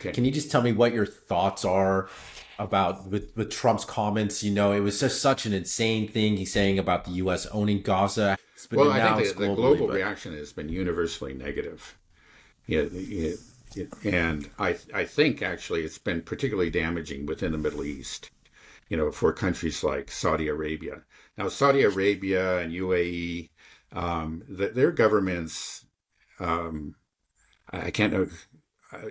Okay. Can you just tell me what your thoughts are about with Trump's comments? It was just such an insane thing he's saying about the U.S. owning Gaza. It's been Well, I think announced the globally, global but reaction has been universally negative. And I think actually it's been particularly damaging within the Middle East, for countries like Saudi Arabia. Now, Saudi Arabia and UAE, their governments, um, I can't know.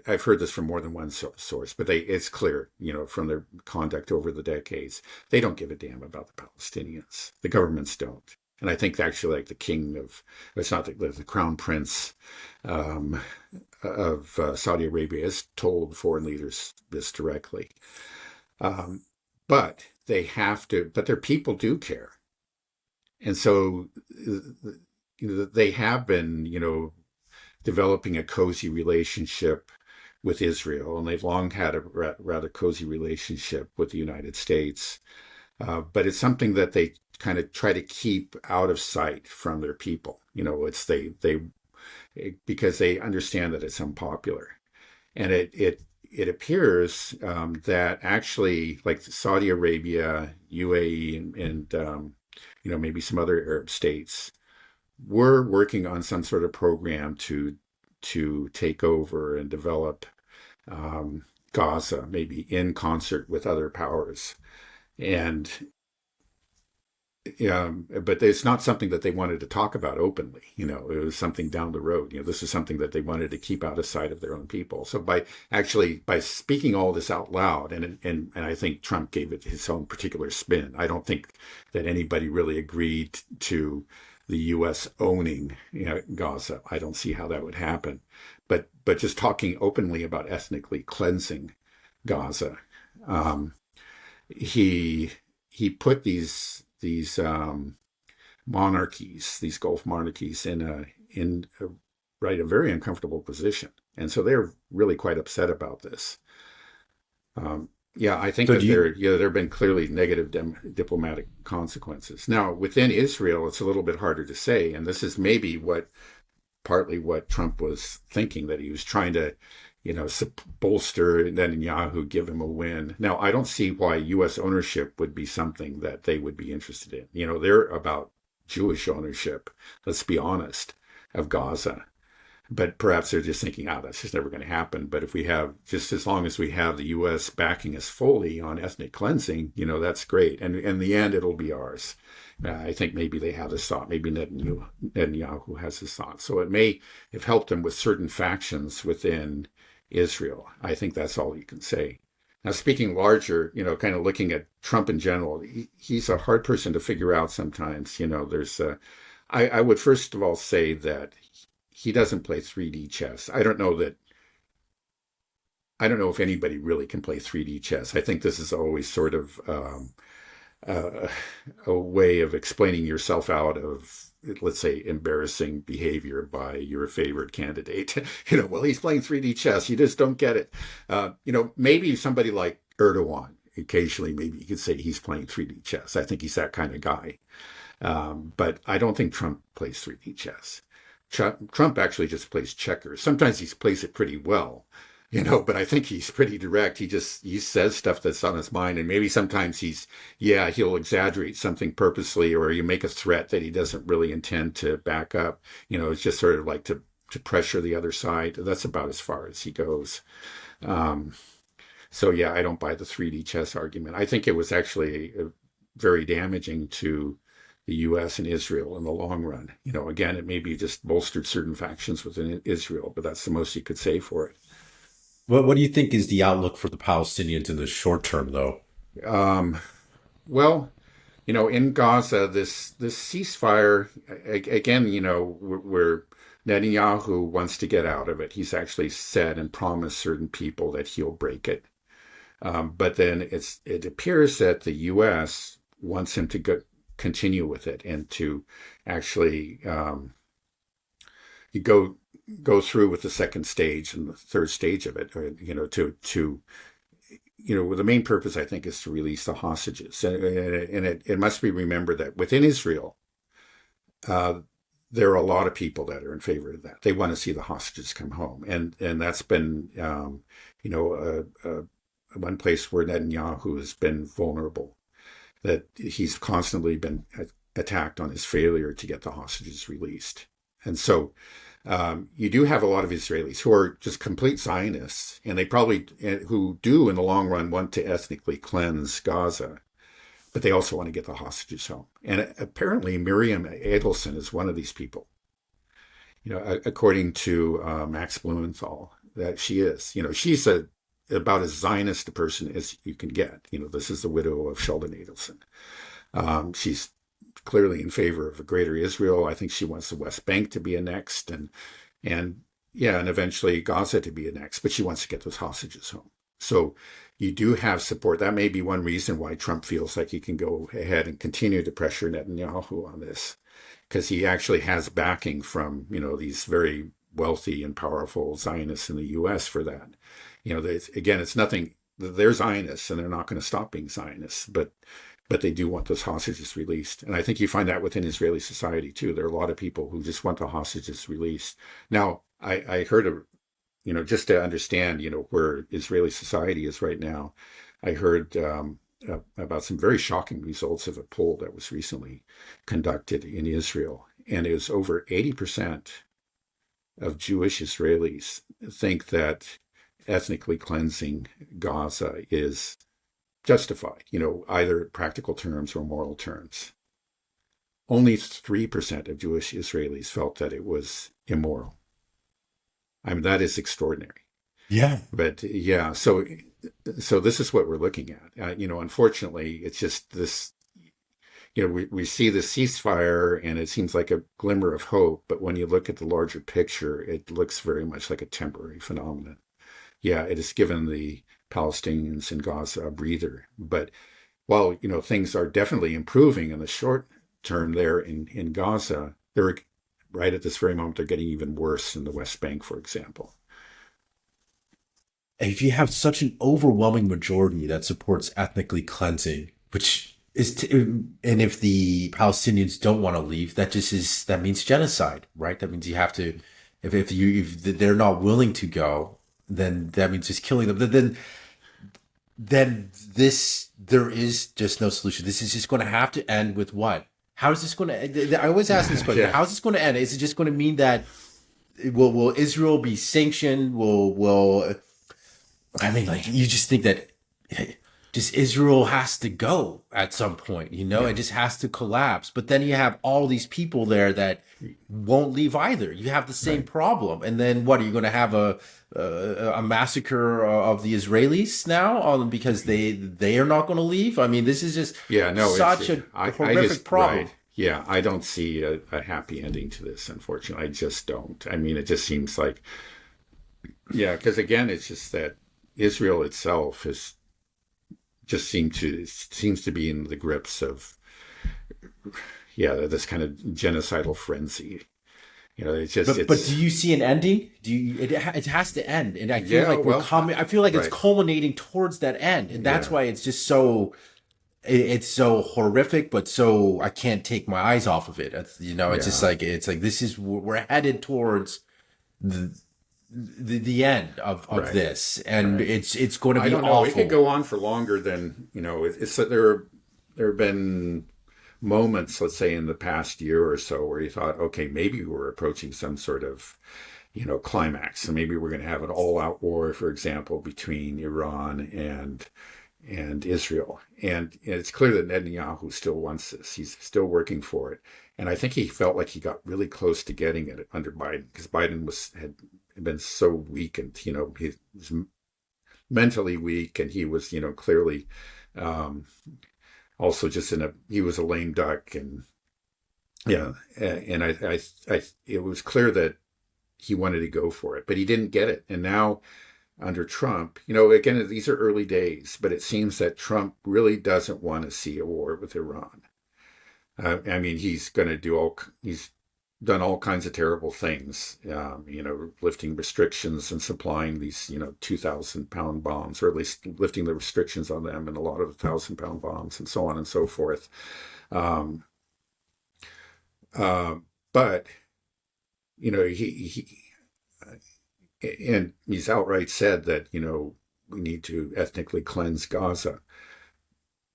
I've heard this from more than one source, but it's clear, from their conduct over the decades, they don't give a damn about the Palestinians. The governments don't. And I think actually, like the king of, it's not the crown prince um, of Saudi Arabia has told foreign leaders this directly. Um, but they have to, but their people do care. And so, they have been, developing a cozy relationship with Israel, and they've long had a rather cozy relationship with the United States. But it's something that they kind of try to keep out of sight from their people. It's they because they understand that it's unpopular, and it appears that actually, like Saudi Arabia, UAE, and maybe some other Arab states were working on some sort of program to take over and develop Gaza, maybe in concert with other powers. And but it's not something that they wanted to talk about openly. It was something down the road. This is something that they wanted to keep out of sight of their own people. So by speaking all this out loud, and I think Trump gave it his own particular spin. I don't think that anybody really agreed to the U.S. owning Gaza. I don't see how that would happen. But just talking openly about ethnically cleansing Gaza, he put these monarchies, these Gulf monarchies, in a very uncomfortable position, and so they're really quite upset about this. Yeah, I think so that do you? there have been clearly negative diplomatic consequences. Now, within Israel, it's a little bit harder to say, and this is maybe partly what Trump was thinking, that he was trying to, bolster Netanyahu, give him a win. Now, I don't see why U.S. ownership would be something that they would be interested in. They're about Jewish ownership, let's be honest, of Gaza. But perhaps they're just thinking, that's just never going to happen. But if we have, just as long as we have the U.S. backing us fully on ethnic cleansing, that's great. And in the end, it'll be ours. I think maybe they have this thought. Maybe Netanyahu has this thought. So it may have helped them with certain factions within Israel. I think that's all you can say. Now, speaking larger, kind of looking at Trump in general, he's a hard person to figure out sometimes. I would first of all say that he doesn't play 3D chess. I don't know if anybody really can play 3D chess. I think this is always sort of uh, a way of explaining yourself out of, let's say, embarrassing behavior by your favorite candidate. Well, he's playing 3D chess. You just don't get it. Maybe somebody like Erdogan, occasionally, maybe you could say he's playing 3D chess. I think he's that kind of guy. But I don't think Trump plays 3D chess. Trump actually just plays checkers. Sometimes he plays it pretty well, but I think he's pretty direct. He says stuff that's on his mind, and maybe sometimes he'll exaggerate something purposely, or you make a threat that he doesn't really intend to back up. It's just sort of like to pressure the other side. That's about as far as he goes. Um, so yeah, I don't buy the 3D chess argument. I think it was actually very damaging to the U.S. and Israel in the long run. Again, it maybe just bolstered certain factions within Israel, but that's the most you could say for it. What do you think is the outlook for the Palestinians in the short term, though? Um, well, in Gaza, this ceasefire again, where Netanyahu wants to get out of it. He's actually said and promised certain people that he'll break it. But then it appears that the U.S. wants him to continue with it and to actually you go through with the second stage and the third stage of it, or the main purpose, I think, is to release the hostages. And it must be remembered that within Israel, uh, there are a lot of people that are in favor of that. They want to see the hostages come home, and that's been one place where Netanyahu has been vulnerable, that he's constantly been attacked on his failure to get the hostages released. And so you do have a lot of Israelis who are just complete Zionists, and they probably, who do in the long run want to ethnically cleanse Gaza, but they also want to get the hostages home. And apparently Miriam Edelson is one of these people. According to Max Blumenthal, that she is. She's about as Zionist a person as you can get. This is the widow of Sheldon Adelson. She's clearly in favor of a greater Israel. I think she wants the West Bank to be annexed and eventually Gaza to be annexed, but she wants to get those hostages home. So you do have support. That may be one reason why Trump feels like he can go ahead and continue to pressure Netanyahu on this, because he actually has backing from, these very wealthy and powerful Zionists in the U.S. for that. It's nothing, they're Zionists and they're not going to stop being Zionists, but they do want those hostages released. And I think you find that within Israeli society too. There are a lot of people who just want the hostages released. Now, I heard just to understand, where Israeli society is right now, I heard about some very shocking results of a poll that was recently conducted in Israel. And it was over 80% of Jewish Israelis think that ethnically cleansing Gaza is justified, either practical terms or moral terms. Only 3% of Jewish Israelis felt that it was immoral. I mean, that is extraordinary. Yeah. But yeah, so this is what we're looking at. Unfortunately, it's just this, we see the ceasefire and it seems like a glimmer of hope, but when you look at the larger picture, it looks very much like a temporary phenomenon. Yeah, it has given the Palestinians in Gaza a breather. But while, things are definitely improving in the short term there in Gaza, they're right at this very moment, they're getting even worse in the West Bank, for example. If you have such an overwhelming majority that supports ethnically cleansing, which is, and if the Palestinians don't want to leave, that means genocide, right? That means you have to, if they're not willing to go, then that means just killing them. Then there is just no solution. This is just going to have to end with what? How is this going to end? I always ask this question. Yeah. How is this going to end? Is it just going to mean that will Israel be sanctioned? You just think that just Israel has to go at some point, it just has to collapse. But then you have all these people there that won't leave either. You have the same problem. And then what, are you going to have a massacre of the Israelis now because they are not going to leave? I mean, this is just such a horrific problem. Right. Yeah, I don't see a happy ending to this, unfortunately. I just don't. I mean, it just seems like, because again, it's just that Israel itself seems to be in the grips of, this kind of genocidal frenzy. It's just. But do you see an ending? It has to end, and I feel I feel like it's culminating towards that end, and that's why it's just so. It's so horrific, but so I can't take my eyes off of it. It's just like this is, we're headed towards the end of this, and it's going to be awful. It could go on for longer than It's that there have been moments, let's say in the past year or so, where you thought, okay, maybe we're approaching some sort of climax, and maybe we're going to have an all-out war, for example, between Iran and Israel. And it's clear that Netanyahu still wants this. He's still working for it. And I think he felt like he got really close to getting it under Biden, because Biden had been so weak, and, he was mentally weak, and he was, clearly also just he was a lame duck. And, and it was clear that he wanted to go for it, but he didn't get it. And now, under Trump, again, these are early days, but it seems that Trump really doesn't want to see a war with Iran. I mean, he's done all kinds of terrible things, lifting restrictions and supplying these, 2,000-pound bombs, or at least lifting the restrictions on them and a lot of the 1,000-pound bombs and so on and so forth. But, and he's outright said that, we need to ethnically cleanse Gaza.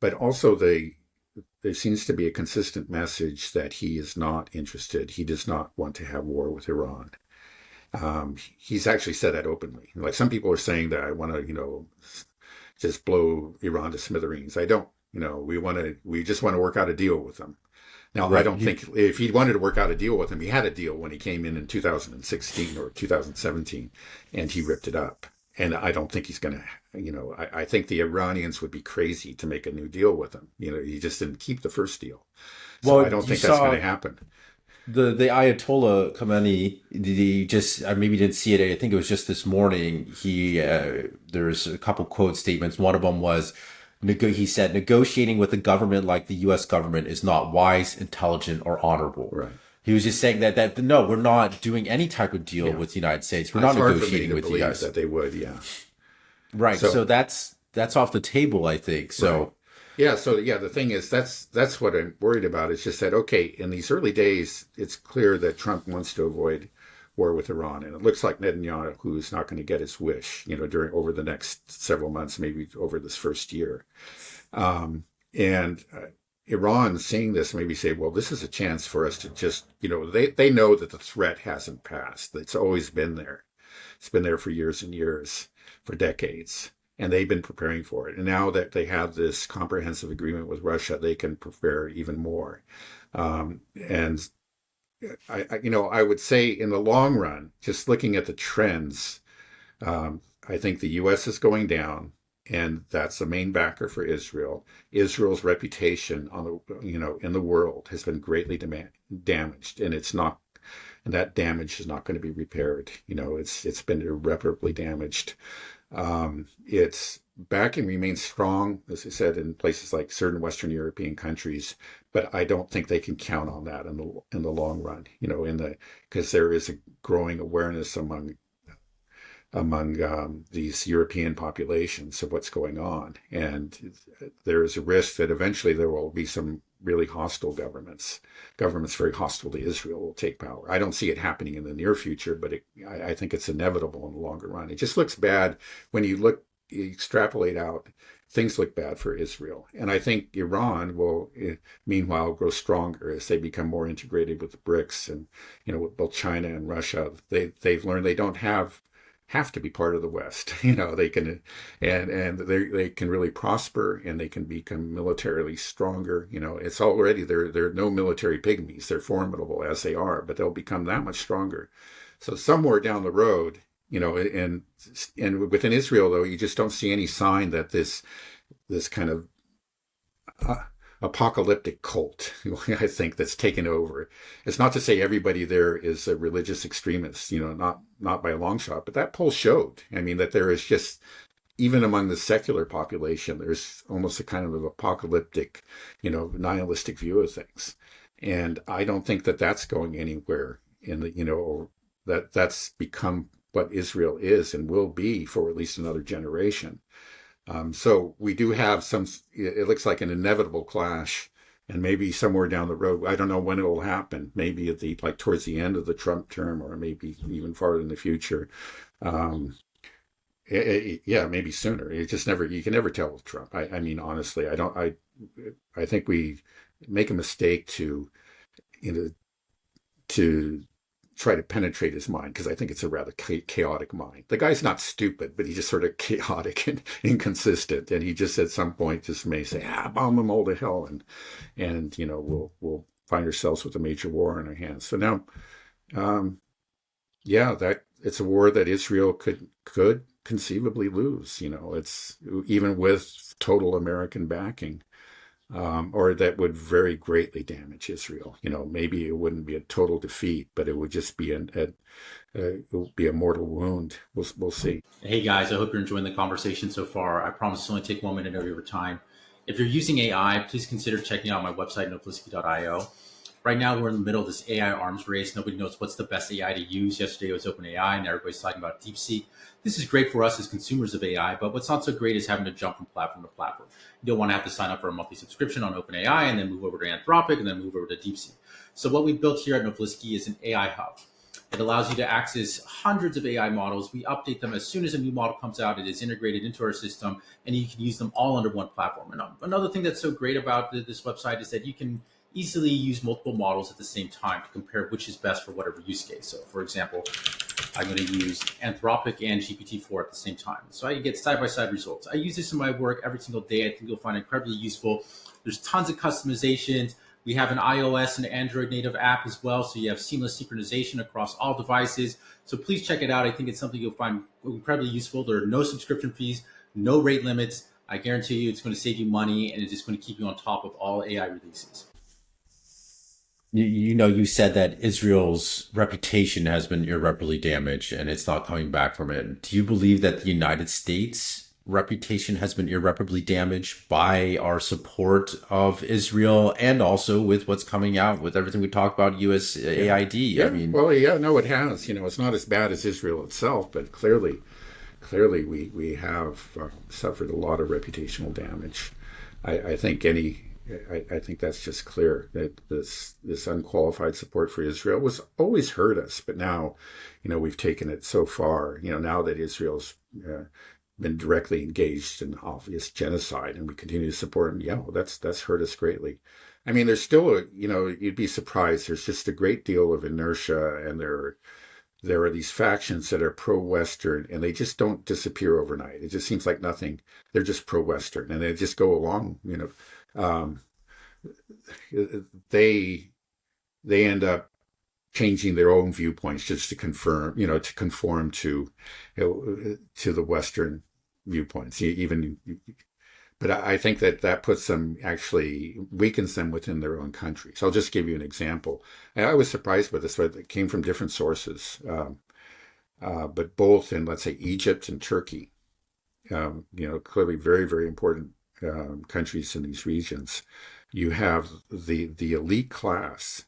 But also there seems to be a consistent message that he is not interested. He does not want to have war with Iran. He's actually said that openly. Like some people are saying that I want to, just blow Iran to smithereens. I don't. We just want to work out a deal with them. Now, I Right. don't think if he wanted to work out a deal with him, he had a deal when he came in 2016 or 2017, and he ripped it up. And I don't think he's going to, I think the Iranians would be crazy to make a new deal with him. He just didn't keep the first deal. So Well, I don't you think that's going saw to happen. the Ayatollah Khamenei. He just I maybe didn't see it. I think it was just this morning. There's a couple quote statements. One of them was, he said, negotiating with a government like the U.S. government is not wise, intelligent, or honorable. Right. He was just saying that no, we're not doing any type of deal with the United States. We're not It's hard for me negotiating to with the believe U.S. that they would, yeah. Right. So, So that's off the table, I think. So. right. Yeah, so the thing is that's what I'm worried about. It's just that, okay, in these early days, it's clear that Trump wants to avoid war with Iran, and it looks like Netanyahu is not going to get his wish, over the next several months, maybe over this first year. And Iran seeing this maybe say, well, this is a chance for us to just, they know that the threat hasn't passed. It's always been there. It's been there for years and years, for decades. And they've been preparing for it. And now that they have this comprehensive agreement with Russia, they can prepare even more. And I would say in the long run, just looking at the trends, I think the U.S. is going down, and that's the main backer for Israel. Israel's reputation in the world has been greatly damaged, and that damage is not going to be repaired. It's been irreparably damaged. Its backing remains strong, as I said, in places like certain Western European countries, but I don't think they can count on that in the long run. Because there is a growing awareness among these European populations of what's going on, and there is a risk that eventually there will be some really hostile governments very hostile to Israel will take power. I don't see it happening in the near future, but I think it's inevitable in the longer run. It just looks bad when you extrapolate out. Things look bad for Israel. And I think Iran will, meanwhile, grow stronger as they become more integrated with the BRICS and, with both China and Russia. They've learned they don't have to be part of the West. They can, and they can really prosper, and they can become militarily stronger. It's already, they're no military pygmies. They're formidable as they are, but they'll become that much stronger. So somewhere down the road, and within Israel, though, you just don't see any sign that this kind of apocalyptic cult, I think, that's taken over. It's not to say everybody there is a religious extremist, not by a long shot, but that poll showed, that there is just, even among the secular population, there's almost a kind of apocalyptic, nihilistic view of things. And I don't think that that's going anywhere that's become what Israel is and will be for at least another generation. So we do have it looks like an inevitable clash, and maybe somewhere down the road, I don't know when it will happen, maybe towards the end of the Trump term, or maybe even farther in the future. Maybe sooner. You can never tell with Trump. Honestly, I think we make a mistake to try to penetrate his mind, because I think it's a rather chaotic mind. The guy's not stupid, but he's just sort of chaotic and inconsistent. And he just at some point just may say, bomb them all to hell, and we'll find ourselves with a major war on our hands. So now, that it's a war that Israel could conceivably lose. It's even with total American backing. Or that would very greatly damage Israel. Maybe it wouldn't be a total defeat, but it would just be a mortal wound. We'll see. Hey guys, I hope you're enjoying the conversation so far. I promise to only take 1 minute of your time. If you're using AI, please consider checking out my website, Novlisky.io. Right now, we're in the middle of this AI arms race. Nobody knows what's the best AI to use. Yesterday was OpenAI, and everybody's talking about DeepSeek. This is great for us as consumers of AI, but what's not so great is having to jump from platform to platform. You don't want to have to sign up for a monthly subscription on OpenAI and then move over to Anthropic and then move over to DeepSeek. So what we built here at Novlisky is an AI hub It allows you to access hundreds of AI models. We update them as soon as a new model comes out. It is integrated into our system, and you can use them all under one platform. And another thing that's so great about this website is that you can easily use multiple models at the same time to compare which is best for whatever use case. So, for example, I'm going to use Anthropic and GPT-4 at the same time. So I get side-by-side results. I use this in my work every single day. I think you'll find it incredibly useful. There's tons of customizations. We have an iOS and Android native app as well. So you have seamless synchronization across all devices. So please check it out. I think it's something you'll find incredibly useful. There are no subscription fees, no rate limits. I guarantee you it's going to save you money, and it's just going to keep you on top of all AI releases. You said that Israel's reputation has been irreparably damaged and it's not coming back from it. Do you believe that the United States' reputation has been irreparably damaged by our support of Israel and also with what's coming out with everything we talked about USAID? Yeah. I mean, well, yeah, no, it has. It's not as bad as Israel itself, but clearly, we have suffered a lot of reputational damage. I think I think that's just clear that this unqualified support for Israel was always hurt us, but now, we've taken it so far. Now that Israel's been directly engaged in obvious genocide, and we continue to support them. Yeah, well, that's hurt us greatly. I mean, there's still you'd be surprised. There's just a great deal of inertia, and there are these factions that are pro-Western, and they just don't disappear overnight. It just seems like nothing. They're just pro-Western, and they just go along. They end up changing their own viewpoints just to conform to the Western viewpoints. But I think that puts them, actually weakens them within their own country. So I'll just give you an example. I was surprised by this, but it came from different sources. But both in, let's say, Egypt and Turkey, clearly very, very important countries in these regions, you have the elite class,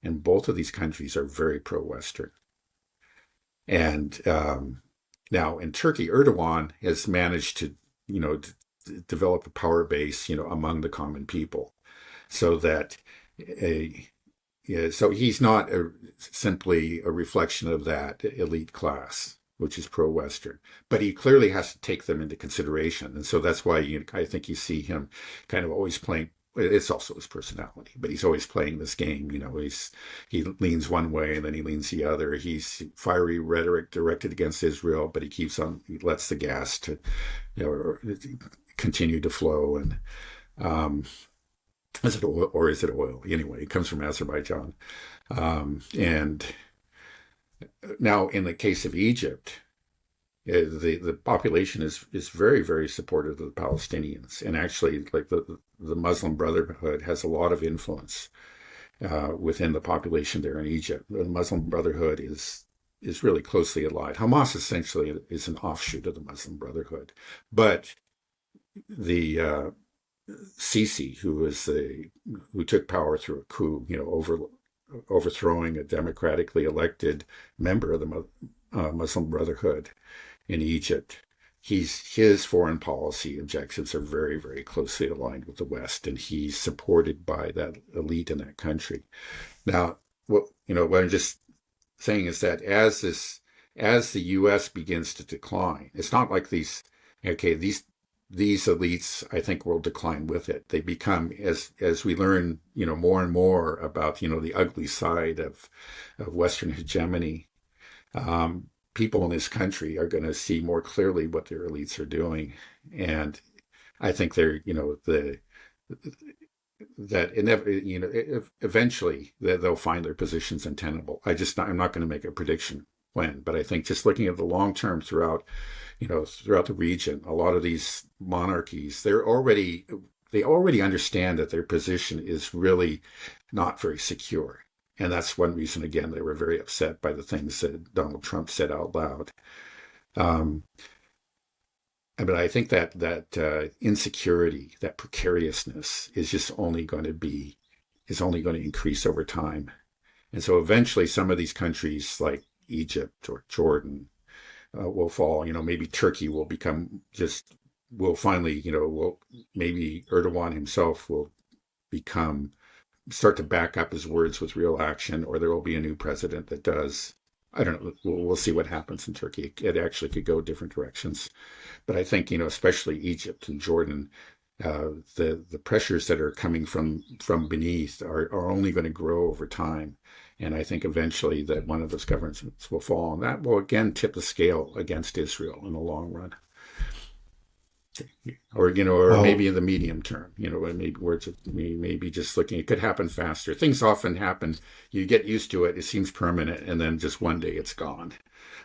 and both of these countries are very pro-Western. And now in Turkey, Erdogan has managed to, develop a power base, among the common people, so that so he's not simply a reflection of that elite class, which is pro-Western, but he clearly has to take them into consideration. And so that's why I think you see him kind of always playing. It's also his personality, but he's always playing this game. He leans one way and then he leans the other. He's fiery rhetoric directed against Israel, but he lets the gas to, continue to flow. And is it oil or is it oil? Anyway, it comes from Azerbaijan. And now in the case of Egypt, the population is very, very supportive of the Palestinians, and actually, like the Muslim Brotherhood has a lot of influence within the population there in Egypt. The Muslim Brotherhood is really closely allied. Hamas essentially is an offshoot of the Muslim Brotherhood, but the Sisi, who took power through a coup, overthrowing a democratically elected member of the Muslim Brotherhood in Egypt, his foreign policy objectives are very, very closely aligned with the West, and he's supported by that elite in that country. Now, what I'm just saying is that as the U.S. begins to decline, it's not like these elites, I think, will decline with it. They become, as we learn, more and more about, the ugly side of Western hegemony. People in this country are going to see more clearly what their elites are doing, and I think they're, eventually they'll find their positions untenable. I'm not going to make a prediction when, but I think just looking at the long term throughout the region, a lot of these monarchies, they already understand that their position is really not very secure. And that's one reason, again, they were very upset by the things that Donald Trump said out loud. But I think that insecurity, that precariousness, is only going to increase over time. And so eventually some of these countries like Egypt or Jordan will fall. Maybe Turkey will finally, maybe Erdogan himself will start to back up his words with real action, or there will be a new president that does. I don't know. We'll see what happens in Turkey. It actually could go different directions. But I think, especially Egypt and Jordan, the pressures that are coming from beneath are only going to grow over time. And I think eventually that one of those governments will fall. And that will again tip the scale against Israel in the long run. Or Well, maybe in the medium term, maybe just looking, it could happen faster. Things often happen. You get used to it. It seems permanent. And then just one day it's gone,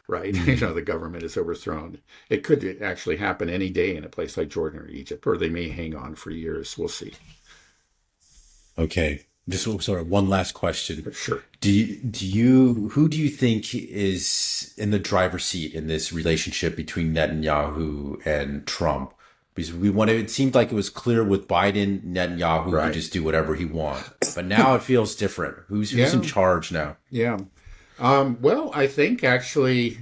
right? The government is overthrown. It could actually happen any day in a place like Jordan or Egypt, or they may hang on for years. We'll see. okay. Just sort of one last question. But sure. Who do you think is in the driver's seat in this relationship between Netanyahu and Trump? Because it seemed like it was clear with Biden, Netanyahu Right. could just do whatever he wants. But now it feels different. Who's in charge now? Yeah. Well, I think actually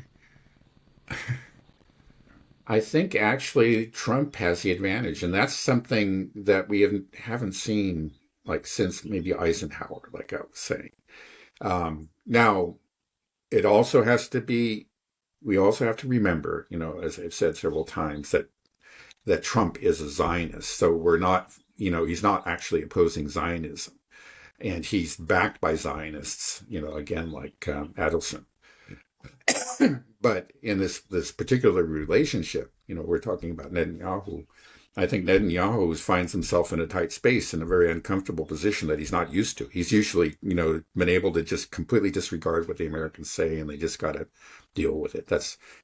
Trump has the advantage, and that's something that we haven't seen like since maybe Eisenhower, like I was saying. Now, it also has to be. We also have to remember, as I've said several times, that Trump is a Zionist. So we're not, he's not actually opposing Zionism, and he's backed by Zionists. Again, like Adelson. But in this particular relationship, we're talking about Netanyahu. I think Netanyahu finds himself in a tight space, in a very uncomfortable position that he's not used to. He's usually, been able to just completely disregard what the Americans say, and they just got to deal with it.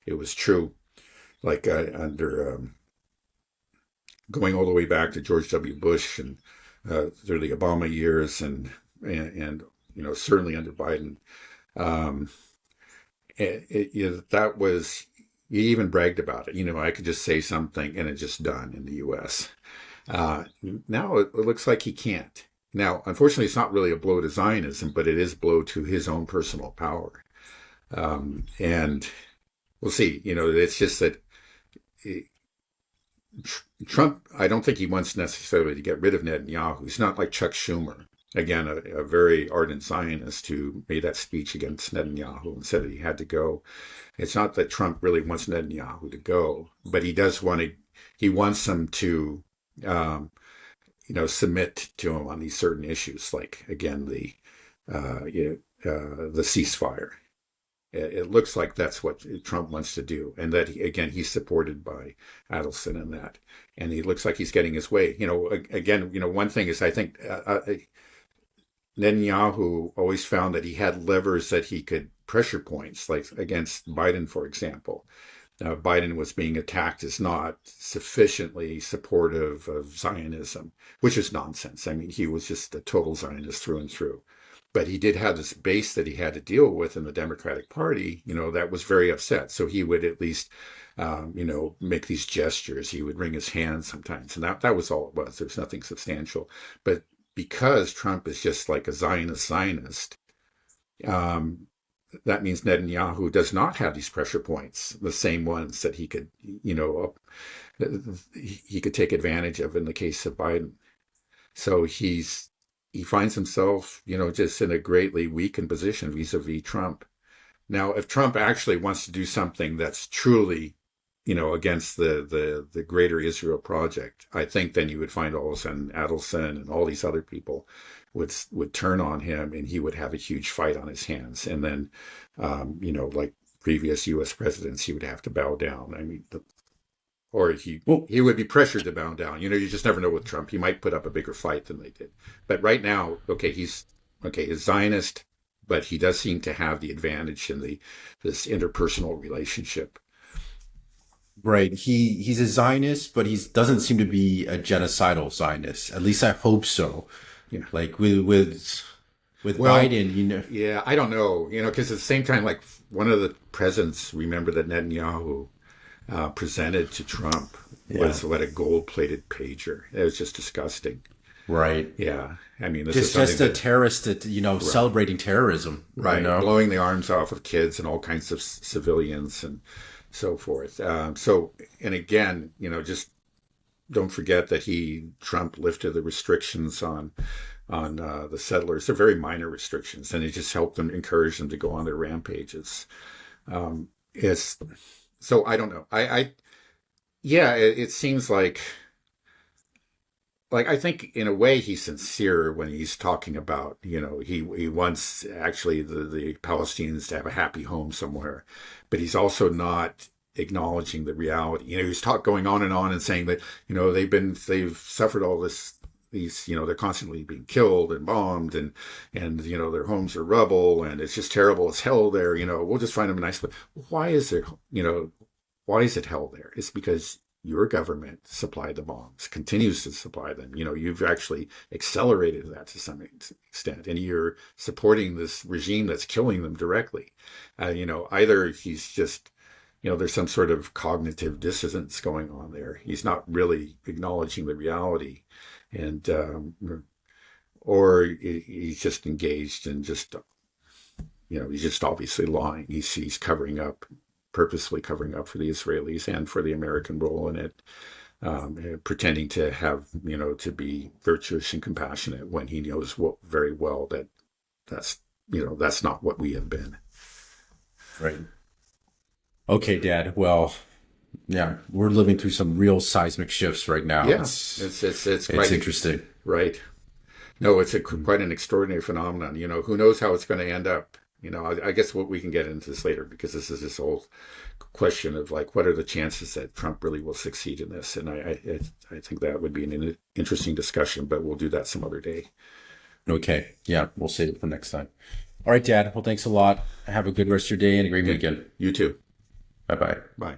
It was true, like under going all the way back to George W. Bush and through the Obama years, and certainly under Biden. That was, he even bragged about it. I could just say something and it's just done in the U.S. Now it looks like he can't. Now, unfortunately, it's not really a blow to Zionism, but it is a blow to his own personal power. And we'll see. It's just that Trump, I don't think he wants necessarily to get rid of Netanyahu. He's not like Chuck Schumer. Again, a very ardent Zionist who made that speech against Netanyahu and said that he had to go. It's not that Trump really wants Netanyahu to go, but he wants him to, submit to him on these certain issues, like, again, the ceasefire. It looks like that's what Trump wants to do, and that he's supported by Adelson in that, and he looks like he's getting his way. One thing is, I think Netanyahu always found that he had levers that he could pressure points, like against Biden, for example. Biden was being attacked as not sufficiently supportive of Zionism, which is nonsense. I mean, he was just a total Zionist through and through. But he did have this base that he had to deal with in the Democratic Party, that was very upset. So he would at least, make these gestures. He would wring his hands sometimes. And that was all it was. There was nothing substantial. But because Trump is just like a Zionist, that means Netanyahu does not have these pressure points, the same ones that he could, he could take advantage of in the case of Biden. So he finds himself, just in a greatly weakened position vis-a-vis Trump. Now, if Trump actually wants to do something that's truly, against the greater Israel project, I think then you would find all of a sudden Adelson and all these other people would turn on him, and he would have a huge fight on his hands. And then, like previous U.S. presidents, he would have to bow down. I mean, he would be pressured to bow down. You just never know with Trump. He might put up a bigger fight than they did. But right now, he's Zionist, but he does seem to have the advantage in this interpersonal relationship. Right. He's a Zionist, but he doesn't seem to be a genocidal Zionist. At least I hope so. Yeah. Like with Biden, Yeah, I don't know. Because at the same time, like one of the presidents, remember that Netanyahu presented to Trump was a gold-plated pager. It was just disgusting. Right. Yeah. I mean, this It's is just a terrorist that, celebrating terrorism. Right. Blowing the arms off of kids and all kinds of civilians and so forth. And again, just don't forget that Trump lifted the restrictions on the settlers. They're very minor restrictions, and it just helped them, encourage them to go on their rampages. It's so I don't know. Yeah, it seems like I think in a way he's sincere when he's talking about, he wants actually the Palestinians to have a happy home somewhere, but he's also not acknowledging the reality. He's going on and saying that, they've suffered all these, they're constantly being killed and bombed and, their homes are rubble and it's just terrible as hell there. We'll just find them a nice place. Why is it hell there? It's because your government supplied the bombs, continues to supply them. You've actually accelerated that to some extent, and you're supporting this regime that's killing them directly. Either he's just, there's some sort of cognitive dissonance going on there. He's not really acknowledging the reality, and or he's just engaged in just, he's just obviously lying. He's covering up, purposely covering up for the Israelis and for the American role in it, pretending to have, to be virtuous and compassionate when he knows very well that's not what we have been. Right. Okay, Dad. Well, yeah, we're living through some real seismic shifts right now. Yeah, it's quite interesting. Right. No, it's quite an extraordinary phenomenon. Who knows how it's going to end up. I guess we can get into this later, because this is this whole question of what are the chances that Trump really will succeed in this? And I think that would be an interesting discussion, but we'll do that some other day. Okay. Yeah, we'll save it for next time. All right, Dad. Well, thanks a lot. Have a good rest of your day and a great weekend. You too. Bye-bye. Bye.